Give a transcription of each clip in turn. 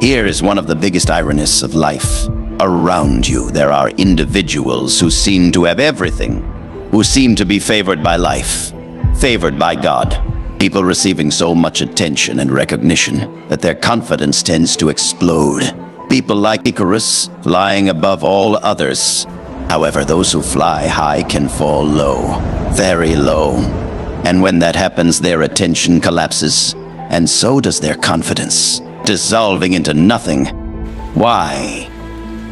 Here is one of the biggest ironies of life. Around you, there are individuals who seem to have everything, who seem to be favored by life, favored by God. People receiving so much attention and recognition that their confidence tends to explode. People like Icarus, flying above all others. However, those who fly high can fall low, very low. And when that happens, their attention collapses, and so does their confidence, dissolving into nothing. Why?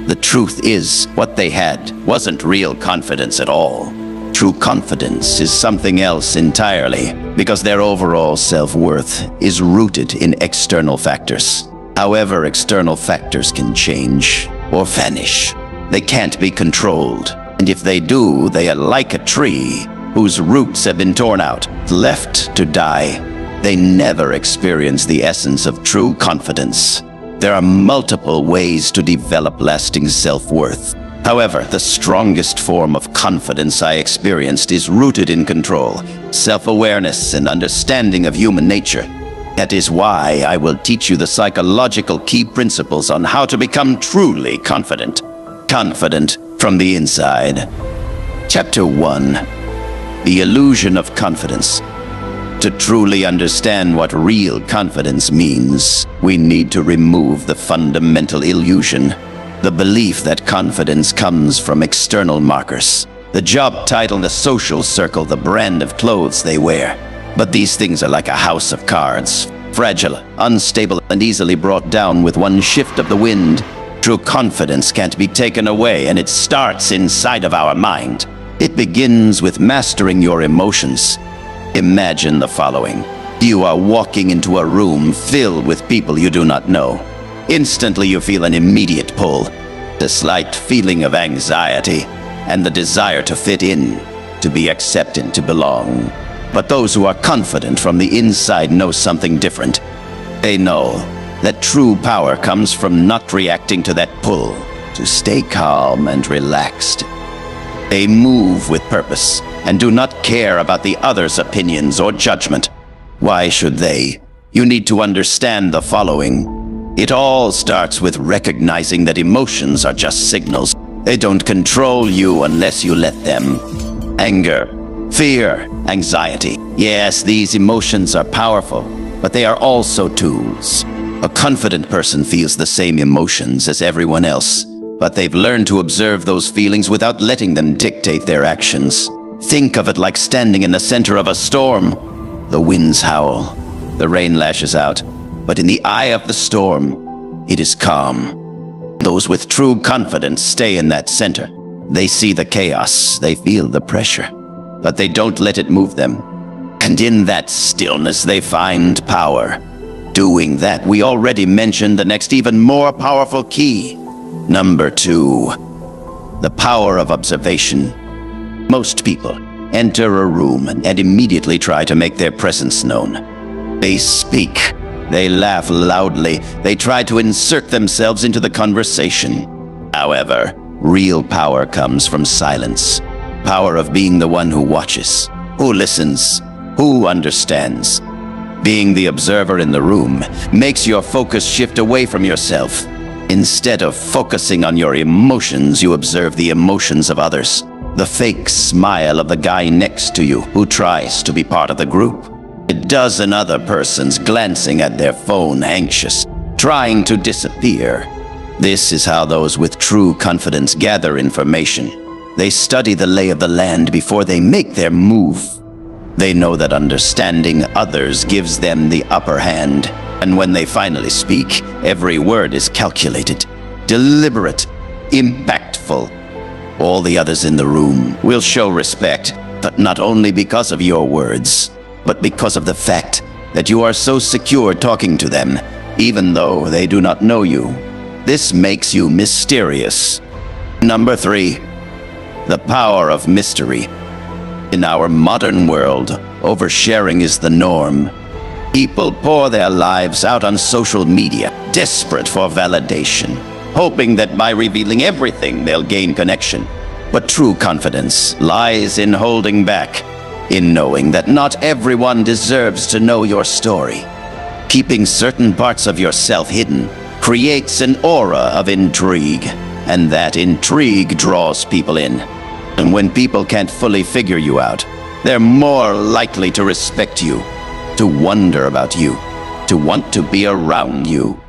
The truth is, what they had wasn't real confidence at all. True confidence is something else entirely, because their overall self-worth is rooted in external factors. However, external factors can change or vanish. They can't be controlled, and if they do, they are like a tree whose roots have been torn out, left to die. They never experience the essence of true confidence. There are multiple ways to develop lasting self-worth. However, the strongest form of confidence I experienced is rooted in control, self-awareness, and understanding of human nature. That is why I will teach you the psychological key principles on how to become truly confident. Confident from the inside. Chapter 1. The Illusion of Confidence. To truly understand what real confidence means, we need to remove the fundamental illusion. The belief that confidence comes from external markers. The job title, the social circle, the brand of clothes they wear. But these things are like a house of cards. Fragile, unstable, and easily brought down with one shift of the wind. True confidence can't be taken away, and it starts inside of our mind. It begins with mastering your emotions. Imagine the following. You are walking into a room filled with people you do not know. Instantly you feel an immediate pull, a slight feeling of anxiety, and the desire to fit in, to be accepted, to belong. But those who are confident from the inside know something different. They know that true power comes from not reacting to that pull, to stay calm and relaxed. They move with purpose and do not care about the others' opinions or judgment. Why should they? You need to understand the following. It all starts with recognizing that emotions are just signals. They don't control you unless you let them. Anger, fear, anxiety. Yes, these emotions are powerful, but they are also tools. A confident person feels the same emotions as everyone else, but they've learned to observe those feelings without letting them dictate their actions. Think of it like standing in the center of a storm. The winds howl, the rain lashes out, but in the eye of the storm, it is calm. Those with true confidence stay in that center. They see the chaos, they feel the pressure, but they don't let it move them. And in that stillness, they find power. Doing that, we already mentioned the next even more powerful key. Number 2, the power of observation. Most people enter a room and immediately try to make their presence known. They speak. They laugh loudly. They try to insert themselves into the conversation. However, real power comes from silence. Power of being the one who watches, who listens, who understands. Being the observer in the room makes your focus shift away from yourself. Instead of focusing on your emotions, you observe the emotions of others. The fake smile of the guy next to you who tries to be part of the group. A dozen other persons glancing at their phone, anxious, trying to disappear. This is how those with true confidence gather information. They study the lay of the land before they make their move. They know that understanding others gives them the upper hand, and when they finally speak, every word is calculated, deliberate, impactful. All the others in the room will show respect, but not only because of your words, but because of the fact that you are so secure talking to them, even though they do not know you. This makes you mysterious. Number 3, the power of mystery. In our modern world, oversharing is the norm. People pour their lives out on social media, desperate for validation, hoping that by revealing everything they'll gain connection. But true confidence lies in holding back, in knowing that not everyone deserves to know your story. Keeping certain parts of yourself hidden creates an aura of intrigue, and that intrigue draws people in. And when people can't fully figure you out, they're more likely to respect you, to wonder about you, to want to be around you.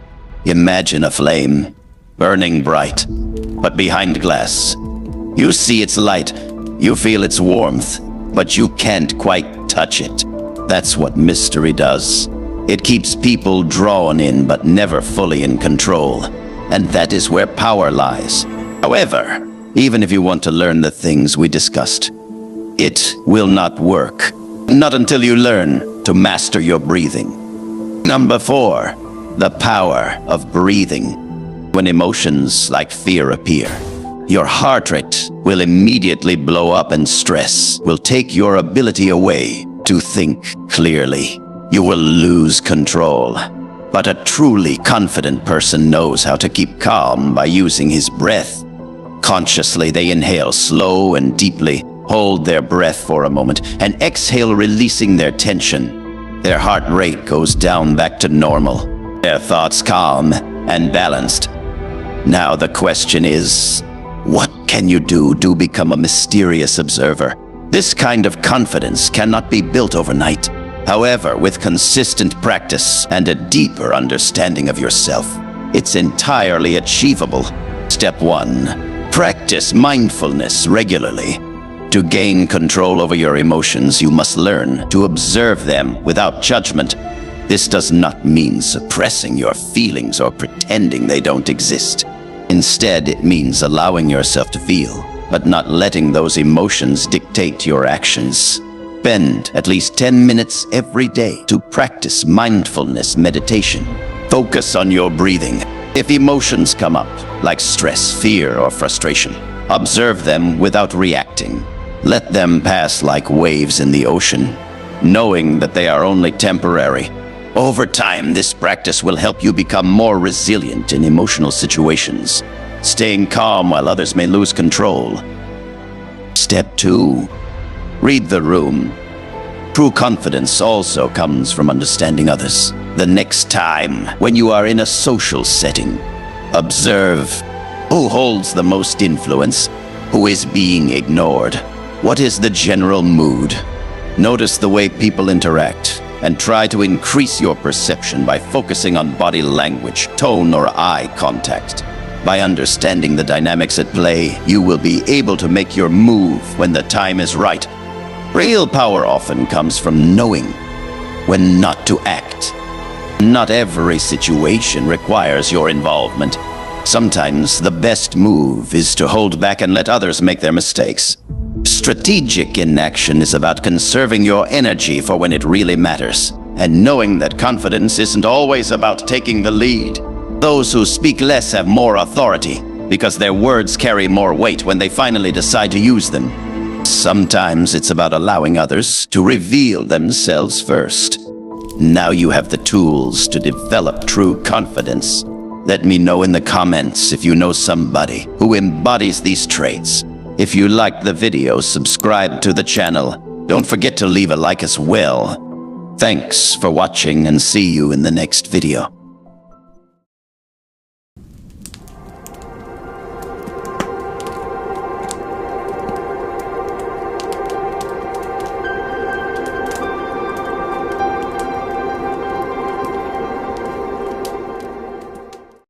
Imagine a flame, burning bright, but behind glass. You see its light, you feel its warmth, but you can't quite touch it. That's what mystery does. It keeps people drawn in, but never fully in control. And that is where power lies. However, even if you want to learn the things we discussed, it will not work. Not until you learn to master your breathing. Number 4, the power of breathing. When emotions like fear appear, your heart rate will immediately blow up, and stress will take your ability away to think clearly. You will lose control. But a truly confident person knows how to keep calm by using his breath. Consciously, they inhale slow and deeply, hold their breath for a moment, and exhale, releasing their tension. Their heart rate goes down back to normal. Their thoughts calm and balanced. Now the question is, what can you do to become a mysterious observer? This kind of confidence cannot be built overnight. However, with consistent practice and a deeper understanding of yourself, it's entirely achievable. Step 1. Practice mindfulness regularly. To gain control over your emotions, you must learn to observe them without judgment. This does not mean suppressing your feelings or pretending they don't exist. Instead, it means allowing yourself to feel, but not letting those emotions dictate your actions. Spend at least 10 minutes every day to practice mindfulness meditation. Focus on your breathing. If emotions come up, like stress, fear, or frustration, observe them without reacting. Let them pass like waves in the ocean, knowing that they are only temporary. Over time, this practice will help you become more resilient in emotional situations, staying calm while others may lose control. Step 2. Read the room. True confidence also comes from understanding others. The next time, when you are in a social setting, observe who holds the most influence, who is being ignored, what is the general mood. Notice the way people interact, and try to increase your perception by focusing on body language, tone, or eye contact. By understanding the dynamics at play, you will be able to make your move when the time is right. Real power often comes from knowing when not to act. Not every situation requires your involvement. Sometimes the best move is to hold back and let others make their mistakes. Strategic inaction is about conserving your energy for when it really matters, and knowing that confidence isn't always about taking the lead. Those who speak less have more authority, because their words carry more weight when they finally decide to use them. Sometimes it's about allowing others to reveal themselves first. Now you have the tools to develop true confidence. Let me know in the comments if you know somebody who embodies these traits. If you liked the video, subscribe to the channel. Don't forget to leave a like as well. Thanks for watching, and see you in the next video.